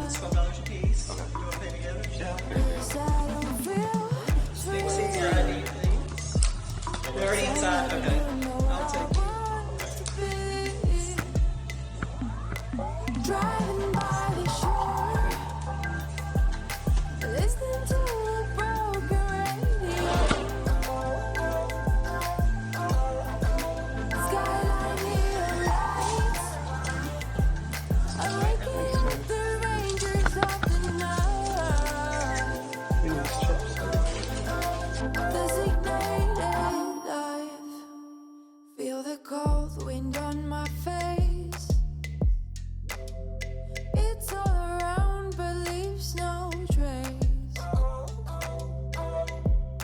It's $12 a piece. Okay. You want to pay together? Yeah. Stacy, your ID, please. They're already inside. Okay. I'll take it. Driving by the shore, listening to a broken radio. Skyline neon lights, I'm waking up the rangers of the night. Designated life, feel the cold wind on my face. It's all around, but leaves no trace.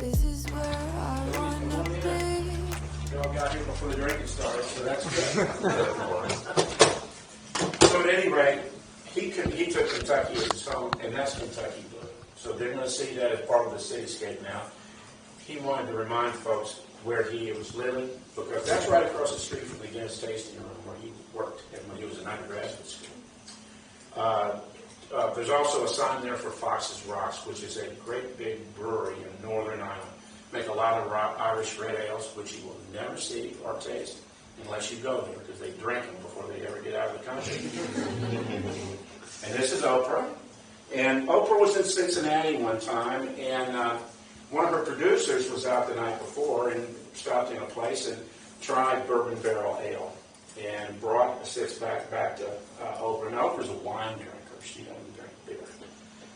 This is where I wanna be. We all got here before the drinking started, so that's good. So at any rate, he took Kentucky as his home, and that's Kentucky Blue. So they're going to see that as part of the cityscape now. He wanted to remind folks where he was living, because that's right across the street from the Guinness Tasting Room where he worked when he was in undergraduate school. There's also a sign there for Fox's Rocks, which is a great big brewery in Northern Ireland. Make a lot of Irish red ales, which you will never see or taste unless you go there, because they drink them before they ever get out of the country. And this is Oprah. And Oprah was in Cincinnati one time, and one of her producers was out the night before and stopped in a place and tried bourbon barrel ale and brought a six-pack back to Oprah. And Oprah's a wine drinker. She doesn't drink beer.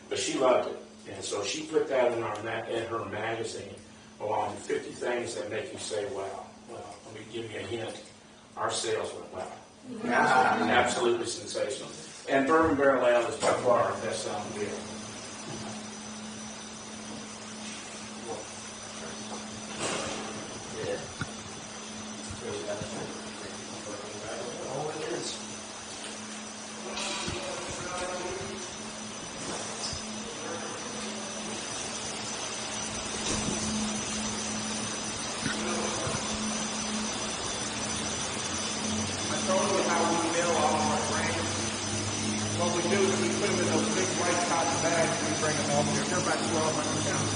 But she loved it. And so she put that in her magazine, along with 50 things that make you say, wow. Well, let me give you a hint. Our sales went wow. Absolutely sensational. And bourbon barrel ale is by far our best-selling beer. Yeah. Oh, it is. I told you how we mill all of our grains. What we do is we put them in those big white cotton bags and we bring them over here. They're about 1,200 pounds.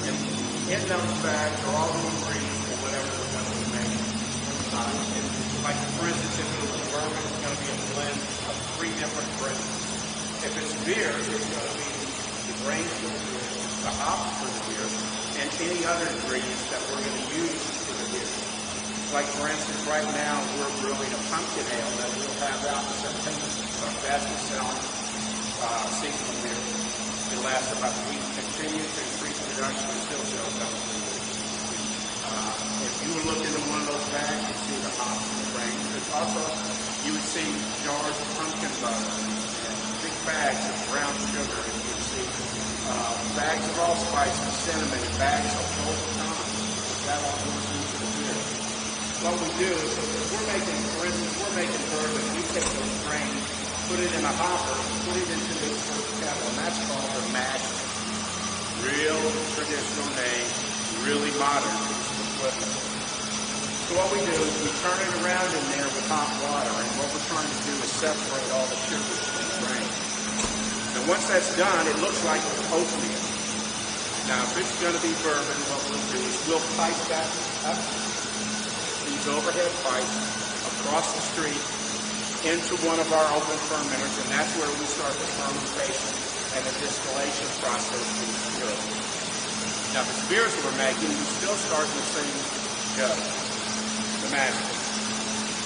And in those bags are all the ingredients or whatever we're going to make. Like for instance, if it was a bourbon, it's going to be a blend of 3 different grains. If it's beer, it's going to be the grains for the beer, the hops for the beer, and any other ingredients that we're going to use for the beer. Like for instance, right now we're brewing a pumpkin ale that we'll have out in September. It's our fastest selling seasonal beer. It lasts about a week, continues to increase production, and still sells about 3 weeks. If you would look into one of those bags, you'd see the hops and the grains. There's also, you would see jars of pumpkin butter and big bags of brown sugar, and you would see bags of allspice and cinnamon and bags of whole pecan. That all goes into the beer. What we do is, if we're making, for instance, we're making bourbon, we take those grains, put it in a hopper, put it into this first kettle, and that's called a mash. Real traditional name, really modern equipment. So what we do is we turn it around in there with hot water, and what we're trying to do is separate all the sugars from the grain. And once that's done, it looks like oatmeal. Now, if it's going to be bourbon, what we'll do is we'll pipe that up, these overhead pipes, across the street, into one of our open fermenters, and that's where we start the fermentation and the distillation process for the spirits. Now, the spirits we're making, we still start in the same go. So dramatically.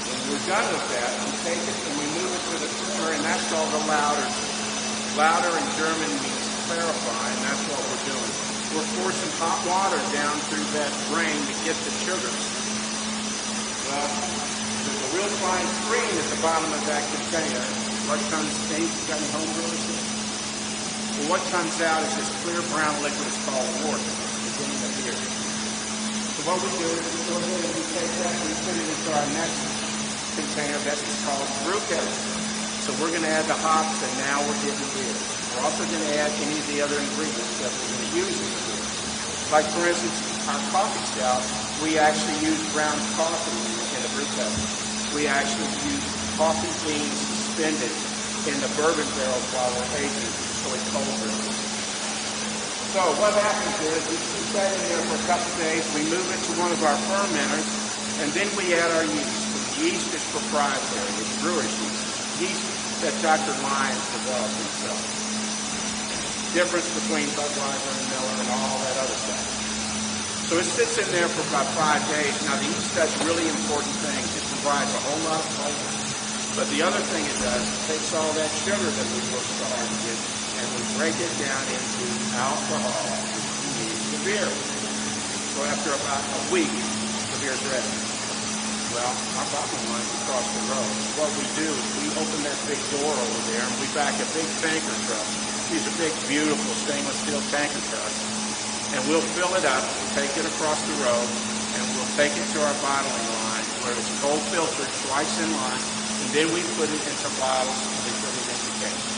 When we're done with that, we take it and we move it to the corner, and that's called the lauter. Lauter in German means clarify, and that's what we're doing. We're forcing hot water down through that drain to get the sugars. Well, there's a real fine screen at the bottom of that container. What comes in? You got any home brewers here? Well, what comes out is this clear brown liquid. It's called wort, beginning of beer. So what we do is we go ahead and we take that and we put it into our next container. This is called brew kettle. So we're going to add the hops, and now we're getting beer. We're also going to add any of the other ingredients that we're going to use in the beer. Like, for instance, our coffee stout, we actually use ground coffee in the brew kettle. We actually use coffee beans suspended in the bourbon barrels while we're aging, so it's cold brew. So what happens is we keep that in there for a couple of days. We move it to one of our fermenters, and then we add our yeast. The yeast is proprietary. It's brewer's yeast. Yeast that Dr. Lyons developed himself. Difference between Budweiser and Miller and all that other stuff. So it sits in there for about 5 days. Now the yeast does really important things. It provides a whole lot of flavor. But the other thing it does, it takes all that sugar that we worked so hard to get, and we break it down into alcohol, which leads to beer. So after about a week, the beer's ready. Well, our bottling line's across the road. What we do is we open that big door over there, and we back a big tanker truck. These are big, beautiful stainless steel tanker trucks. And we'll fill it up, take it across the road, and we'll take it to our bottling line where it's cold filtered twice in line, and then we put it into bottles and we put it into cases.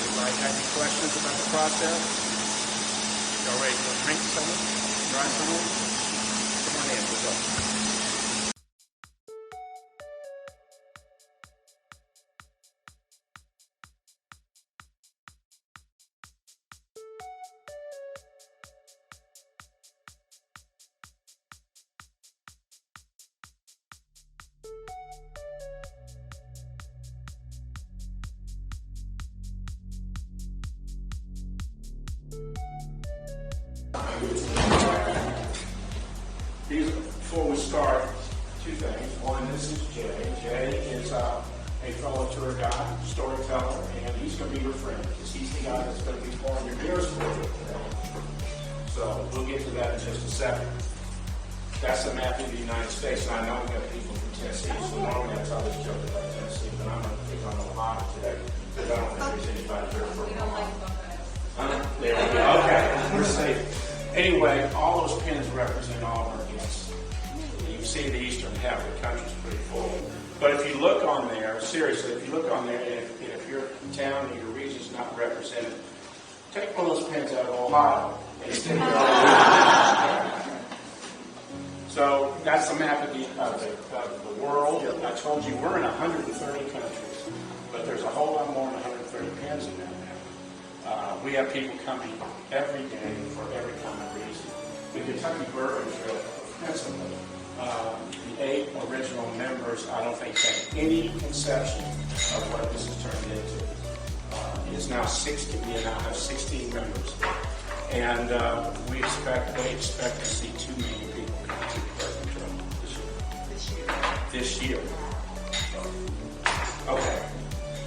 Anybody have any questions about the process? Y'all ready to drink some? Try some? Come on in, we'll go. Before we start, two things. One, this is Jay. Jay is a fellow tour guide, storyteller, and he's going to be your friend because he's the guy that's going to be pouring your beers for you today. So we'll get to that in just a second. That's the map of the United States, and I know we've got people from Tennessee, so normally I tell this joke about Tennessee, but I'm going to pick on Ohio today because I don't think there's anybody here from Ohio. There we go. Okay, we're safe. Anyway, all those pins represent all of our guests. You can see the eastern half of the country's pretty full. But if you look on there, seriously, if you look on there, and if your town or your region's not represented, take one of those pins out of Ohio and stick it on. So that's the map of the world. I told you we're in 130 countries, but there's a whole lot more than 130 pins in that map. We have people coming every day for every kind of reason. The Kentucky Bourbon Trail, principally, the 8 original members, I don't think had any conception of what this has turned into. It's now 60. We now have 16 members, and they expect to see 2 million people come to the Bourbon Trail this year. Okay.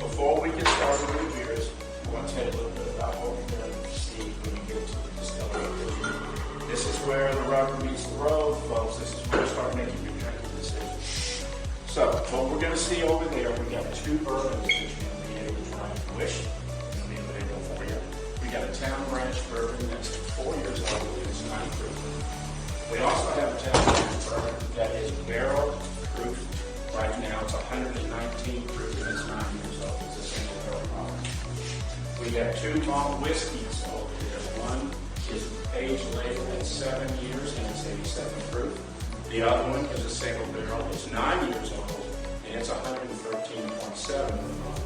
Before we get started with beers, I want to tell you a little bit about what we're going to see when we get to the distillery. This is where the rubber meets the road, folks. This is where you start making your drinking decisions. So, what we're going to see over there, we got 2 bourbons that you're going to be able to try. Wish, going to be available for you. We got a Town Branch bourbon that's 4 years old and it's 9 proof. We also have a Town Branch bourbon that is barrel proof. Right now, it's 119 proof and it's 9 years old. It's a single barrel product. We have 2 malt whiskeys over here. One is aged labeled at 7 years and it's 87 proof. The other one is a single barrel. It's 9 years old and it's 113.7 malt.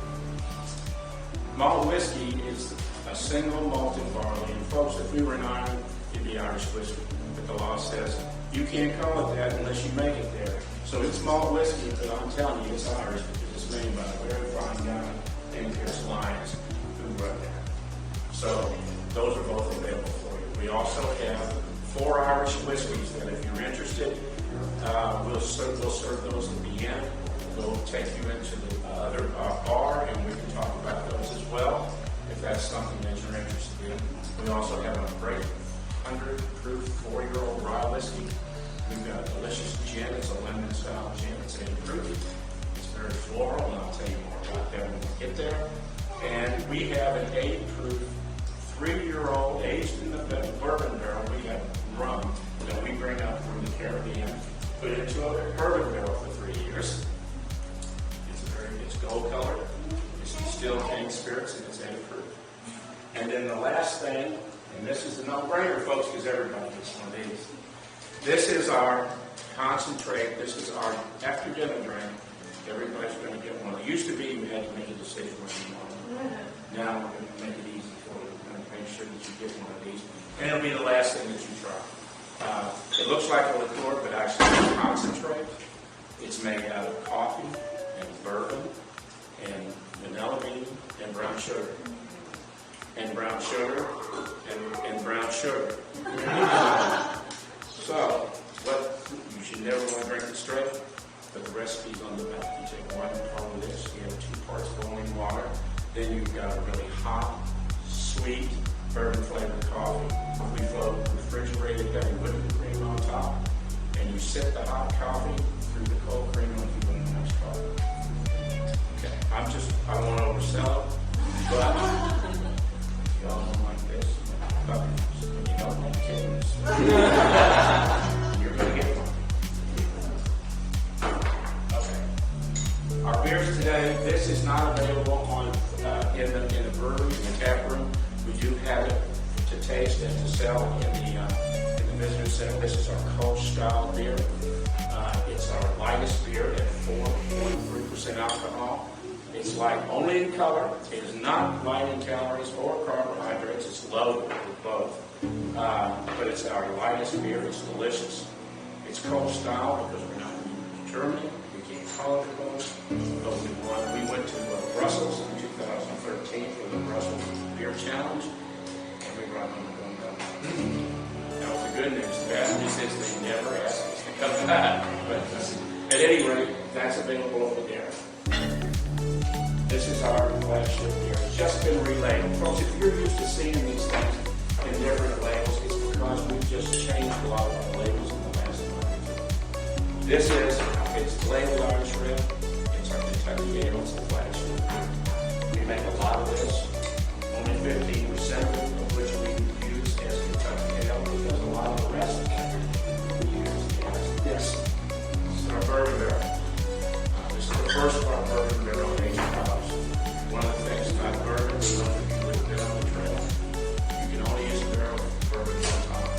Malt whiskey is a single malted barley. And folks, if we were in Ireland, it'd be Irish whiskey. But the law says you can't call it that unless you make it there. So it's malt whiskey, but I'm telling you it's Irish because it's made by a very fine guy named Pierce Lyons who wrote that. So those are both available for you. We also have 4 Irish whiskeys that if you're interested, we'll serve those at the end. We'll take you into the other bar and we can talk about those as well if that's something that you're interested in. We also have a great 100 proof 4-year-old rye whiskey. We've got a delicious gin. It's a lemon style gin. It's 80 proof. It's very floral, and I'll tell you more about that when we get there. And we have an 80 proof 3-year-old aged in the bourbon barrel. We have rum that we bring up from the Caribbean, put it into a bourbon barrel for 3 years. It's gold colored. It's distilled cane spirits, and it's 80 proof. And then the last thing, and this is a no-brainer, folks, because everybody gets one of these. This is our concentrate. This is our after-dinner drink. Everybody's going to get one. It used to be you had to make a decision whether you wanted one. Now we're going to make it easy for you. We're going to make sure that you get one of these. And it'll be the last thing that you try. It looks like a liqueur, but actually it's concentrate. It's made out of coffee and bourbon and vanilla bean and brown sugar. And brown sugar and brown sugar. So, you should never want to drink it straight, but the recipe's on the back. You take 1 part of this, you have 2 parts boiling water, then you've got a really hot, sweet, bourbon-flavored coffee. We float refrigerated heavy whipping cream on top, and you sip the hot coffee through the cold cream like you would in a nice coffee. Okay, I don't want to oversell it, but y'all don't like this. When you don't like kittens, you're going to get one. Okay. Our beers today, this is not available on in the brewery, in the tap room. We do have it to taste and to sell in the visitor center. This is our Kolsch style beer. It's our lightest beer at 4.3% alcohol. It's light only in color. It is not light in calories or carbohydrates. It's loaded with both. But it's our lightest beer. It's delicious. It's Kolsch style because we're not in Germany. We can't call it Kolsch. But we went to Brussels in 2013 for the Brussels Beer Challenge, and we brought them one down. That was the good news. The bad news is they never asked us to come back. But at any rate, that's available over there. This is our flagship beer. It's just been relabeled. Folks, if you're used to seeing these things in different labels, it's because we've just changed a lot of the labels in the last month. It's labeled Irish Red. It's our Kentucky Ale. It's a flagship beer. We make a lot of this. Only 15% of which we use as Kentucky Ale because a lot of the rest we use as this. This is our bourbon barrel. This is the first of our bourbon barrel aged products. One of the things about bourbon, if you live down the trail, you can only use a barrel of bourbon one time.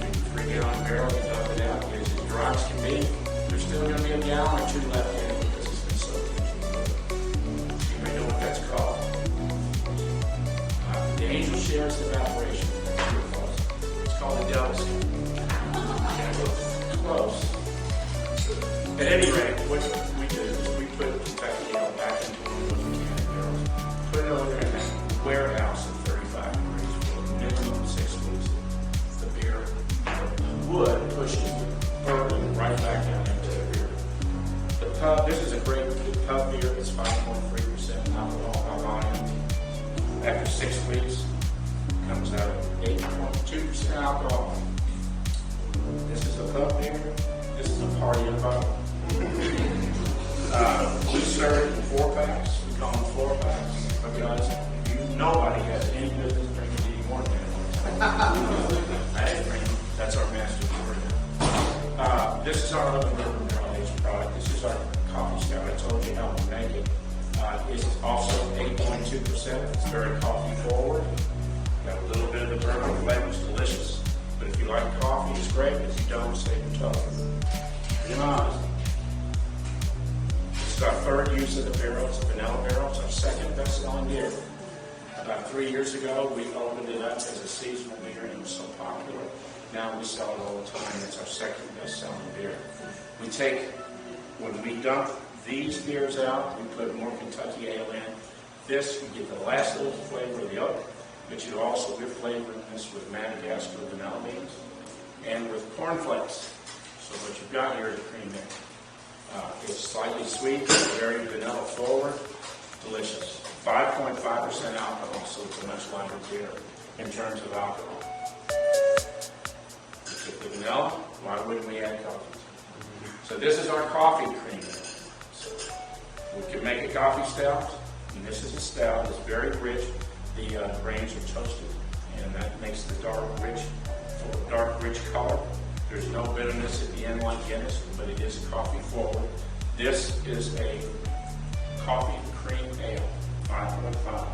Take a 3-gallon barrel, you dump it out, get as dry as can be. There's still going to be a gallon or 2 left in it because it's been soaked into the bourbon. You may know what that's called. The angel shares the evaporation. It's called the devil's cup. Close. At any rate, what we do is we put Kentucky Ale back into one of those mechanic barrels, put it over in that warehouse at 35 degrees for a minimum of 6 weeks. The beer, the wood pushes the bourbon right back down into the beer. The pub, this is a great pub beer. It's 5.3% alcohol by volume. After 6 weeks, it comes out at 8.2% alcohol. This is a pub beer. This is a party in a bottle. We serve it in 4-packs. We call them 4-packs because nobody has any business drinking any more than that. I didn't drink them. That's our master brewer. This is our other bourbon barrel aged product. This is our coffee stout. I told you how we make it. It's also 8.2%. It's very coffee forward. Got a little bit of the bourbon flavor. It's delicious. But if you like coffee, it's great. If you don't, save your tofu. Being honest. This is our 3rd use of the barrel. It's a vanilla barrel. It's our 2nd best-selling beer. About 3 years ago, we opened it up as a seasonal beer, and it was so popular. Now we sell it all the time. It's our 2nd best-selling beer. When we dump these beers out, we put more Kentucky Ale in. This, you get the last little flavor of the oak, but we're flavoring this with Madagascar vanilla beans. and with cornflakes. So what you've got here is cream mix. It's slightly sweet, very vanilla forward, delicious. 5.5% alcohol, so it's a much lighter beer in terms of alcohol. With the vanilla, why wouldn't we add coffee? So this is our coffee cream mix. So we can make a coffee stout, and this is a stout. It's very rich. The grains are toasted, and that makes the dark, rich color. There's no bitterness at the end like Guinness, but it is coffee forward. This is a coffee cream ale, 5.5.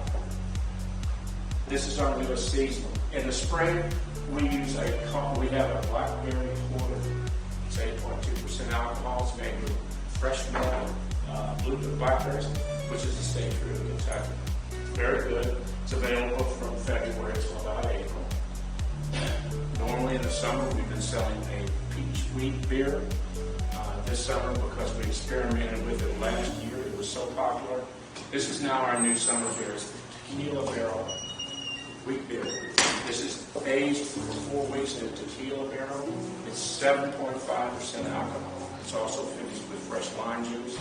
This is our newest season. In the spring, we have a blackberry porter. It's 8.2% alcohol. It's made with fresh blue blackberries, which is the state fruit of Kentucky. Very good. It's available from February till about April. Normally in the summer, we've been selling a peach wheat beer. This summer, because we experimented with it last year, it was so popular. This is now our new summer beer. It's the tequila barrel wheat beer. This is aged for 4 weeks in a tequila barrel. It's 7.5% alcohol. It's also finished with fresh lime juice.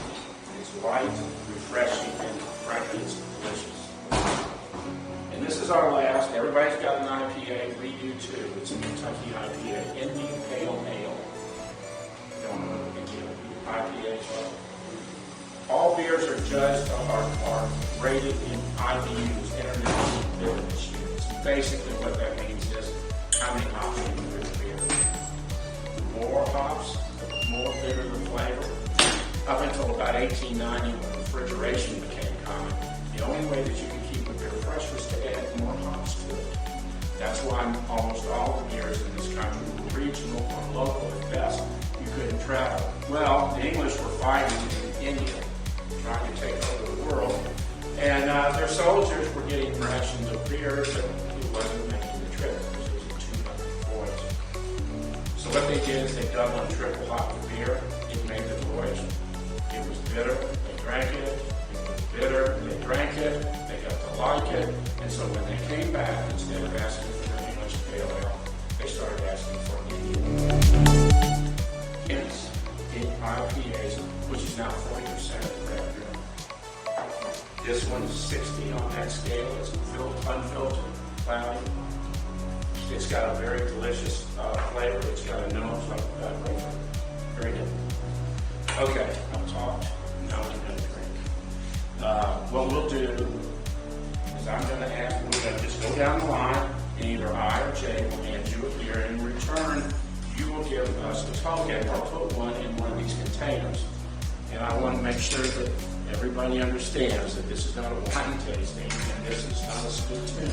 It's light, refreshing, and frankly, it's delicious. And this is our last. Everybody's got an IPA. We do too. It's a Kentucky IPA, Indian Pale Ale. You don't know what Indian IPAs are. All beers are judged are rated in IBUs, International Bitterness Units. Basically, what that means is how many hops you put in the beer. The more hops, the more bitter the flavor. Up until about 1890, when refrigeration became common, the only way that you could keep a beer fresh was to add more hops to it. That's why almost all the beers in this country were regional or local at best. You couldn't travel. Well, the English were fighting in India, trying to take over the world, and their soldiers were getting rations of beer, but it wasn't making the trip because it was too much voyage. So what they did is they double and triple hopped the beer. It made the voyage. It was bitter. They drank it. It was bitter. They drank it. They got to like it. And so when they came back, instead of asking for an English pale ale, they started asking for Indian. Hence, in IPAs, which is now 40% of craft beer. This one's 60 on that scale. It's unfiltered, cloudy. It's got a very delicious flavor. It's got a nose like grapefruit. Very good. Okay, I've talked. Now we're going to drink. What we'll do is I'm going to ask, we're going to just go down the line, and either I or Jay will hand you a beer. In return, you will give us a token or put one in one of these containers. And I want to make sure that everybody understands that this is not a wine tasting and this is not a spittoon.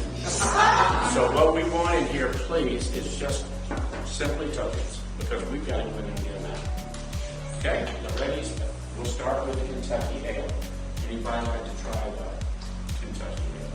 So what we want in here, please, is just simply tokens, because we've got to go in and get them out. Okay, you ready? We'll start with the Kentucky Ale. Anybody like to try the Kentucky Ale?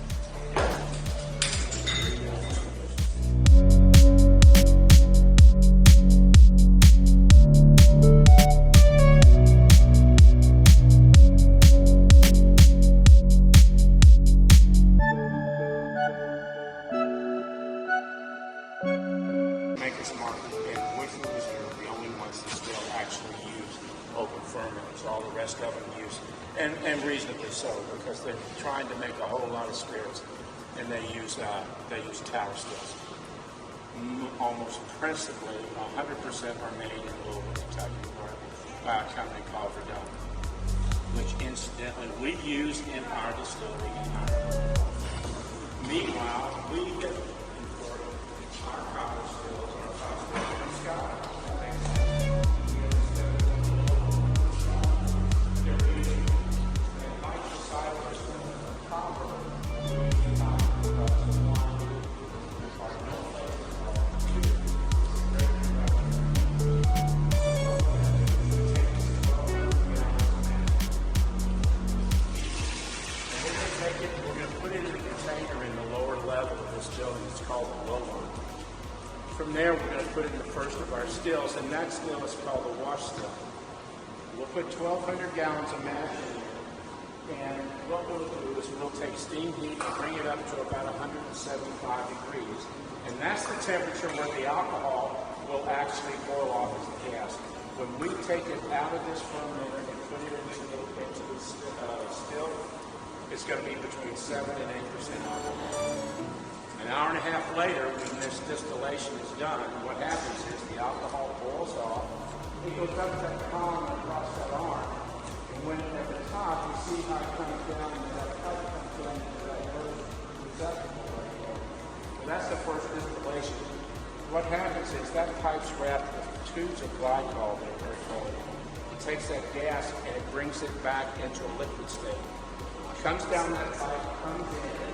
Maker's Mark and Woodford's are the only ones that still actually use open fermenters. All the rest of them use, and reasonably so, because they're trying to make a whole lot of spirits, and they use tower stills. Almost principally, 100% are made in Louisville, Kentucky, by a company called Verdun, which incidentally we used in our distillery in Ireland. Meanwhile, we get our copper stills, our copper Scott. From there, we're going to put in the first of our stills, and that still is called a wash still. We'll put 1,200 gallons of mash in here, and what we'll do is we'll take steam heat and bring it up to about 175 degrees, and that's the temperature where the alcohol will actually boil off as the gas. When we take it out of this fermenter and put it into the still, it's going to be between 7 and 8% alcohol. An hour and a half later, when this distillation is done, what happens is the alcohol boils off. It goes up that column across that arm, and when at the top, you see how it comes down, and that pipe comes down into that receptacle right there. Well, that's the first distillation. What happens is that pipe's wrapped with tubes of glycol that are very cold. It takes that gas and it brings it back into a liquid state. It comes down that pipe, comes in,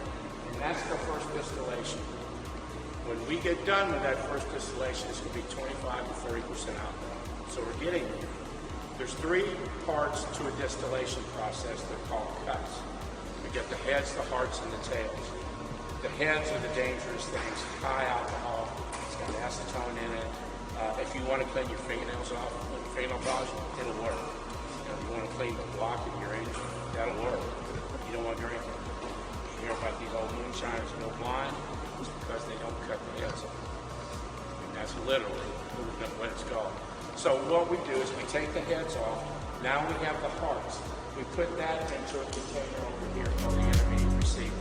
and that's the first distillation. When we get done with that first distillation, it's going to be 25 to 30% alcohol. So we're getting there. There's 3 parts to a distillation process. They're called cuts. We get the heads, the hearts, and the tails. The heads are the dangerous things. High alcohol. It's got acetone in it. If you want to clean your fingernails off with a fingernail polish, it'll work. If you want to clean the block of your engine, that'll work. You don't want to drink it. You hear about these old moonshiners go blind? It's because they don't cut the heads off. And that's literally what it's called. So what we do is we take the heads off. Now we have the hearts. We put that into a container over here called the intermediate receiver.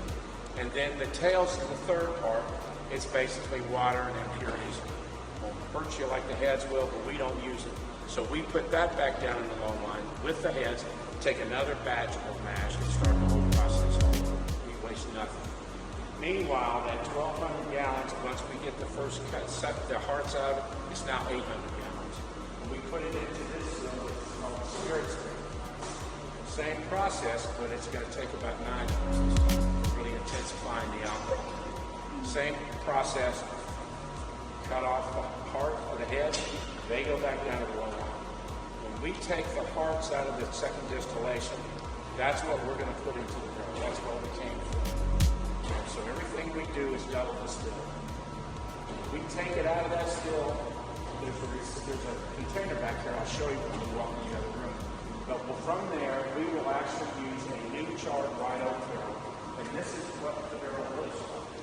And then the tails is the third part. It's basically water and impurities. Won't hurt you like the heads will, but we don't use it. So we put that back down in the low line with the heads, take another batch of mash and start the whole process over. We waste nothing. Meanwhile, that 1,200 gallons, once we get the first cut, suck the hearts out, it's now 800 gallons. And we put it into this cylinder called spirit stream. Same process, but it's going to take about 9 hours, really intensifying the alcohol. Same process, cut off the heart or the head, they go back down to the low line. When we take the hearts out of the second distillation, that's what we're going to put into the barrel. That's what we came for. So everything we do is double distilled. We take it out of that still. There's a container back there. I'll show you when we walk in the other room. But from there, we will actually use a new charred white oak barrel. And this is what the barrel looks like.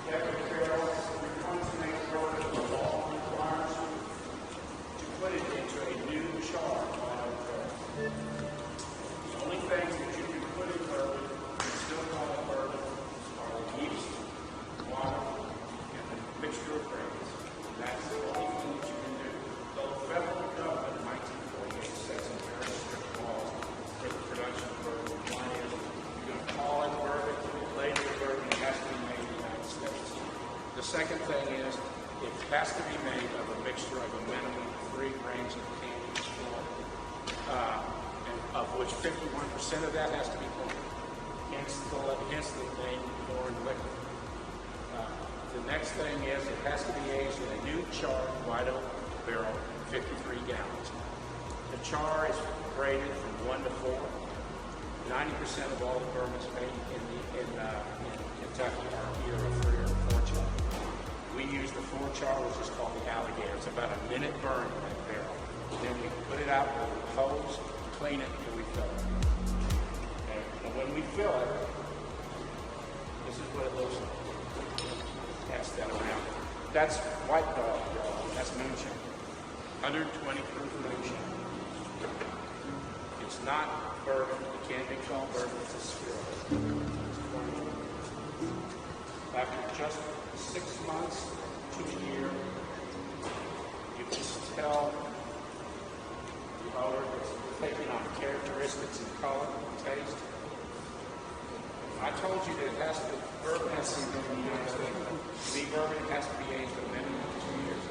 Every barrel, we want to make sure that the law requires to put it into a new charred white oak barrel. The only things that you can put in bourbon, you still call it bourbon, are the yeast, water, and the mixture of grains. That's the only thing that you can do. The federal government in 1948 set some very strict laws for the production of bourbon. One is you're going to call it bourbon, later bourbon has to be made in the United States. The second thing is it has to be made of a mixture of a minimum of 3 grains of candy and of which 51% of that has to be corn. Hence the name corn liquid. The next thing is it has to be aged in a new charred white oak barrel, 53 gallons. The char is graded from 1 to 4. 90% of all the bourbons made in Kentucky are either a 3 or a 4 char. We use the 4 char, which is called the alligator. It's about a minute burn in that barrel. Then we put it out with a hose, clean it, and we fill it. Okay? And when we fill it, this is what it looks like. Pass that around. That's white dog, y'all. That's moonshine. 120 proof moonshine. It's not bourbon. It can't be called bourbon. It's a spirit. After just 6 months to a year, you can tell the odor that's taking on characteristics and color and taste. I told you that it has to, bourbon has to be in the United States. To be bourbon, it has to be aged a minimum of 2 years.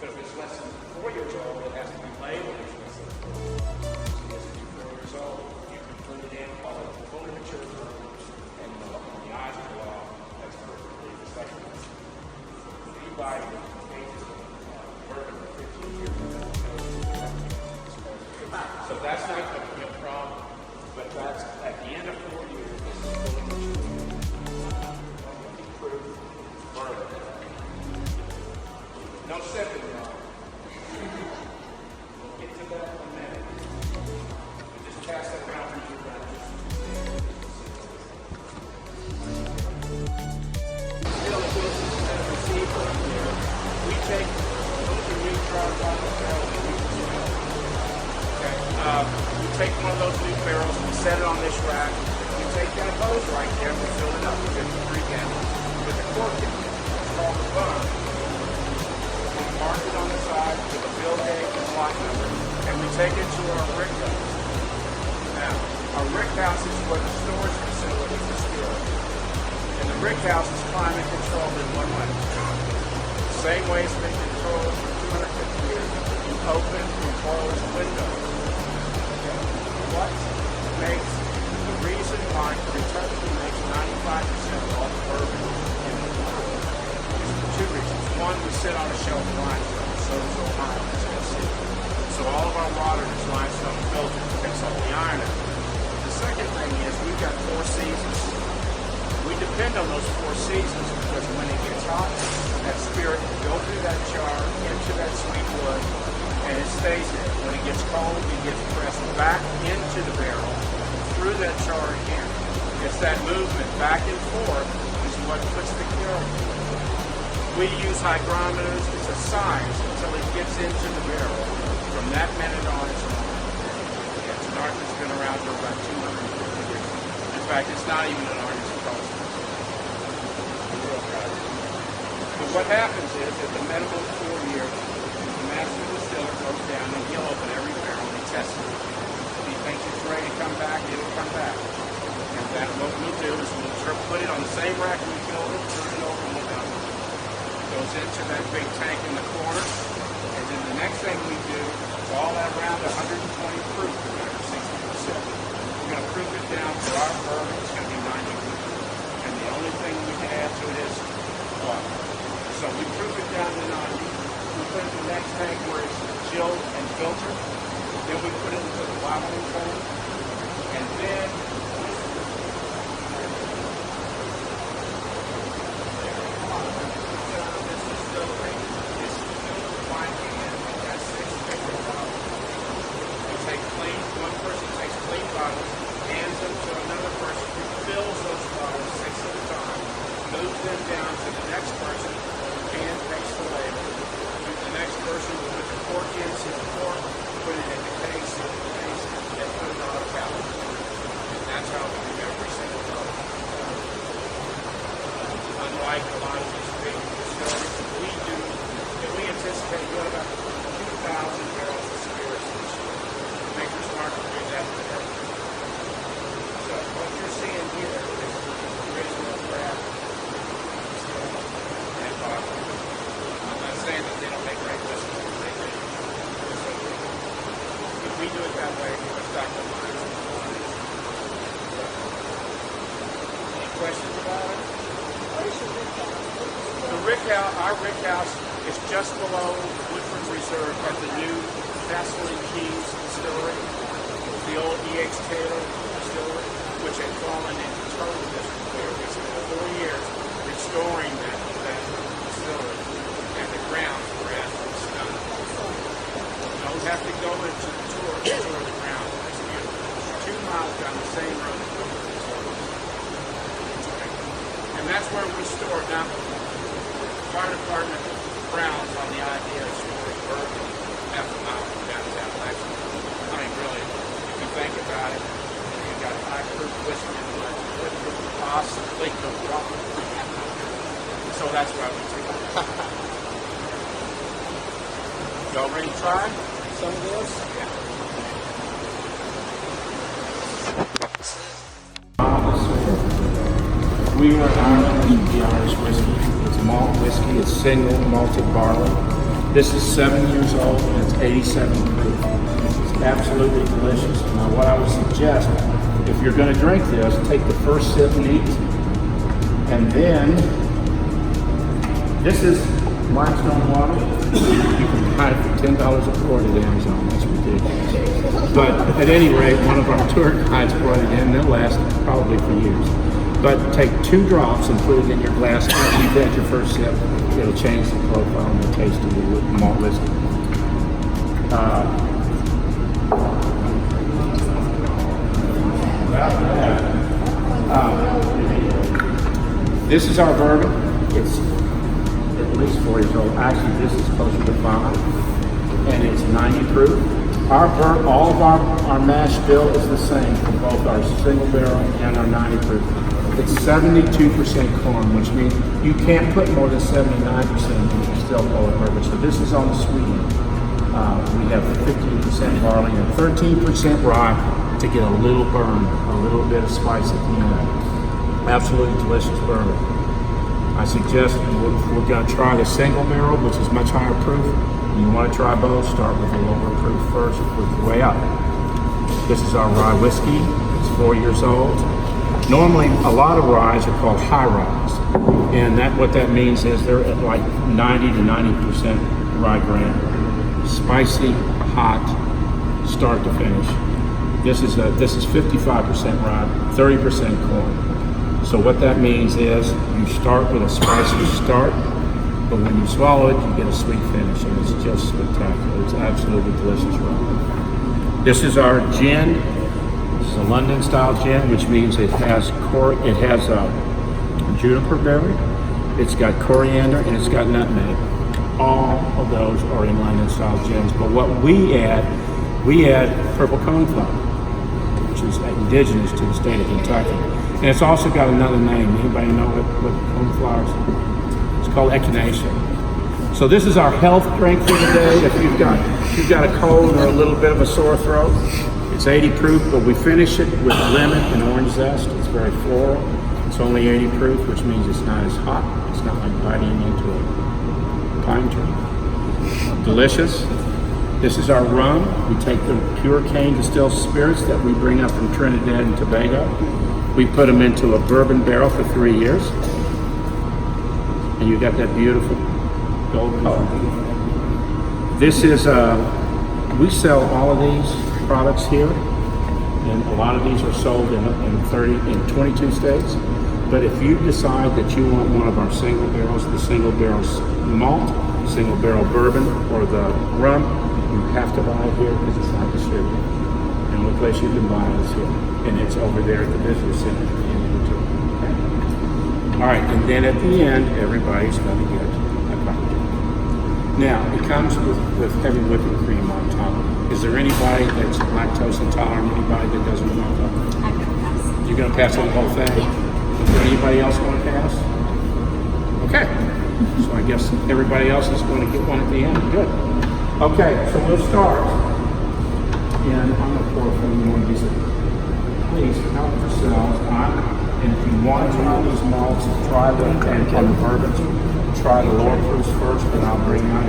So if it's less than 4 years old, it has to be labeled as less than 4 years. So if it's 4 years old, you can put it in, call it fully mature bourbon, and in the eyes of the law, that's perfectly acceptable. If you buy ages of bourbon for 15 years, so that's not going to be a problem, but that's at the end of 4 years, this is fully mature. Proof bourbon. No sipping, y'all. We'll get to that in a minute. We just pass that around for you guys. Still, this is a receiver here. We take set it on this rack. We take that hose right there, we fill it up with 53 gallons with the cork in it. It's called the bun. We mark it on the side with a bill date and lot number, and we take it to our rick house. Now, our rick house is where the storage facility is stored. And the rick house is climate controlled in one way. The same way it's been controlled for 250 years. You open and close windows. What makes the reason why Kentucky makes 95% of all the bourbon in the world is for two reasons. One, we sit on a shelf of limestone, so does Ohio, Tennessee. So all of our water is limestone filtered, takes all the iron out. The second thing is we've got 4 seasons. We depend on those 4 seasons because when it gets hot, that spirit will go through that jar into that sweet wood, and it stays there. When it gets cold, it gets pressed back into the barrel through that jar again. It's that movement back and forth is what puts the character. We use hygrometers. It's a science until it gets into the barrel. From that minute on, it's on. It's an art that's been around for about 250 years. In fact, it's not even an art, it's a culture. But what happens is, at the minimum of 4 years, the master distiller goes down and he'll open every barrel and he tests it. If he thinks it's ready to come back, it'll come back. And then what we'll do is we'll put it on the same rack we filled it, turn it over, and we'll dump it. It goes into that big tank in the corner. And then the next thing we do is all that around 120 proof, 160%. We're going to proof it down for our bourbon. It's going to be 90 proof. And the only thing we can add to it is water. So we proof it down to 90. We put it in the next tank where it's chilled and filtered. Then we put it into the bottling tank. And then our rick house is just below Woodford Reserve at the new Castle and Keys distillery, the old E.H. Taylor distillery, which had fallen into total disrepair. We spent 4 years restoring that distillery, and the grounds were absolutely stunning. You don't have to go into the tour to tour the grounds. It's beautiful. 2 miles down the same road. And that's where we store now. Fire department frowns on the idea of storing bourbon half a mile from downtown Lexington. I mean, really, if you think about it, you've got high proof whiskey and what could possibly go wrong. So that's why we do it. Y'all ready to try some of this? Yeah. We are Ireland, the Irish whiskey. It's malt whiskey, it's single malted barley. This is 7 years old and it's 87 proof. It's absolutely delicious. Now what I would suggest, if you're going to drink this, take the first sip neat. And then, this is limestone water. You can buy it for $10 a quart at Amazon. That's ridiculous. But at any rate, one of our tour guides brought it in. They'll last probably for years. But take 2 drops and put it in your glass. After you've had your first sip, it'll change the profile and the taste of the malt whiskey. This is our bourbon. It's at least 4 years old. Actually, this is closer to 5, and it's 90 proof. All of our mash bill is the same for both our single barrel and our 90 proof. It's 72% corn, which means you can't put more than 79% and you still call it bourbon. So this is on the sweet end. We have 15% barley and 13% rye to get a little burn, a little bit of spice at the end. Absolutely delicious bourbon. I suggest we're going to try the single barrel, which is much higher proof. You want to try both, start with a lower proof first, work your way up. This is our rye whiskey. It's 4 years old. Normally, a lot of ryes are called high ryes. And what that means is they're at like 90 to 90% rye grain. Spicy, hot, start to finish. This is 55% rye, 30% corn. So what that means is you start with a spicy start, but when you swallow it, you get a sweet finish, and it's just spectacular. It's absolutely delicious rye. This is our gin. This is a London style gin, which means it has juniper berry, it's got coriander, and it's got nutmeg. All of those are in London style gins. But what we add purple coneflower, which is indigenous to the state of Kentucky. And it's also got another name. Anybody know what coneflower is? It's called echinacea. So this is our health drink for today. If you've got a cold or a little bit of a sore throat, it's 80 proof, but we finish it with lemon and orange zest. It's very floral. It's only 80 proof, which means it's not as hot. It's not like biting into a pine tree. Delicious. This is our rum. We take the pure cane distilled spirits that we bring up from Trinidad and Tobago. We put them into a bourbon barrel for 3 years. And you got that beautiful gold color. This is, we sell all of these products here. And a lot of these are sold in 22 states. But if you decide that you want one of our single barrels, the single barrel malt, single barrel bourbon, or the rum, you have to buy it here because it's not distributed. The only place you can buy it is here. And it's over there at the visitor center in the okay. All right, and then at the end, everybody's going to get a cocktail. Now, it comes with heavy whipping cream on top. Is there anybody that's lactose intolerant? Anybody that doesn't want that? I'm gonna pass. You're going to pass on the whole thing? Is there anybody else want to pass? Okay. So I guess everybody else is going to get one at the end. Good. Okay, so we'll start. And I'm going to pour from one of these. Please help yourselves. And if you want to try these malts, try them and the bourbons. Try the lower proofs first, and I'll bring out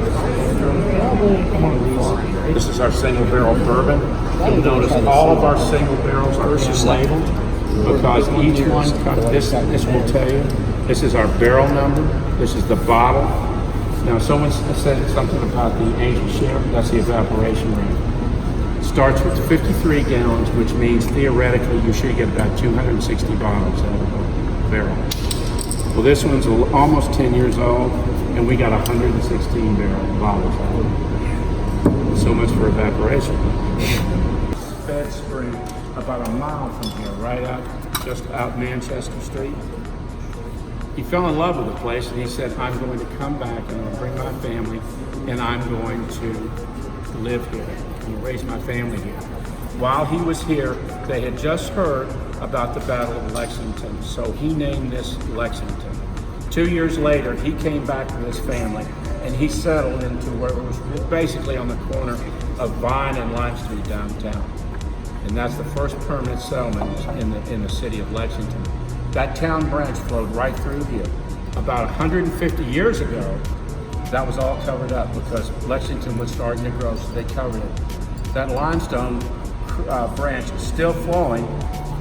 one of these. This is our single barrel bourbon. You'll notice all of our single barrels are labeled because each one, this will tell you, this is our barrel number, this is the bottle. Now someone said something about the angel share, that's the evaporation rate. Starts with 53 gallons, which means theoretically you should get about 260 bottles out of a barrel. Well, this one's almost 10 years old, and we got 116 barrel bottles out of it. So much for evaporation. Fed Spring, about a mile from here, right out, just out Manchester Street. He fell in love with the place, and he said, I'm going to come back, and I'm going to bring my family, and I'm going to live here and raise my family here. While he was here, they had just heard about the Battle of Lexington, so he named this Lexington. 2 years later, he came back with his family, and he settled into where it was basically on the corner of Vine and Lime Street downtown. And that's the first permanent settlement in the city of Lexington. That town branch flowed right through here. About 150 years ago, that was all covered up because Lexington was starting to grow, so they covered it. That limestone branch is still flowing.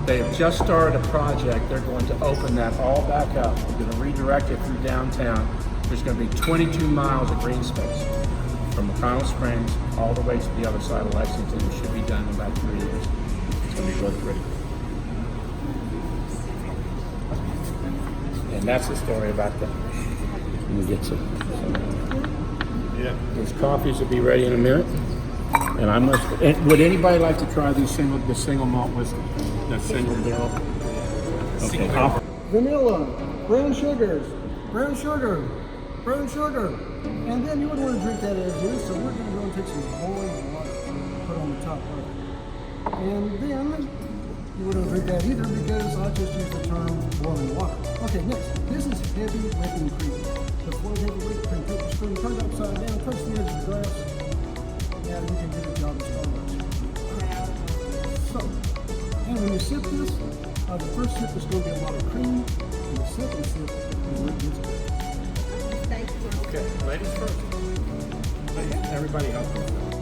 They have just started a project. They're going to open that all back up. They're going to redirect it through downtown. There's going to be 22 miles of green space from McConnell Springs all the way to the other side of Lexington. It should be done in about 3 years. It's going to be really great. And that's the story about that. Let me get some. Yeah. These coffees will be ready in a minute. And would anybody like to try the single malt whiskey? That single barrel? Okay. Vanilla, brown sugars, brown sugar, brown sugar. And then you wouldn't want to drink that as is, so we're going to go and take some boiling water, put on the top of it. And then you wouldn't drink that either because I just used the term boiling water. Okay, next. This is heavy whipping cream. The floor heavy whipping cream. Take the spoon, turn it upside down, touch the edge of the glass. Now you can get a job at Starbucks. So, and when you sip this, the first sip is going to be a lot of cream, and the second sip is when it gets good. Okay, ladies first. Ladies, everybody help themselves.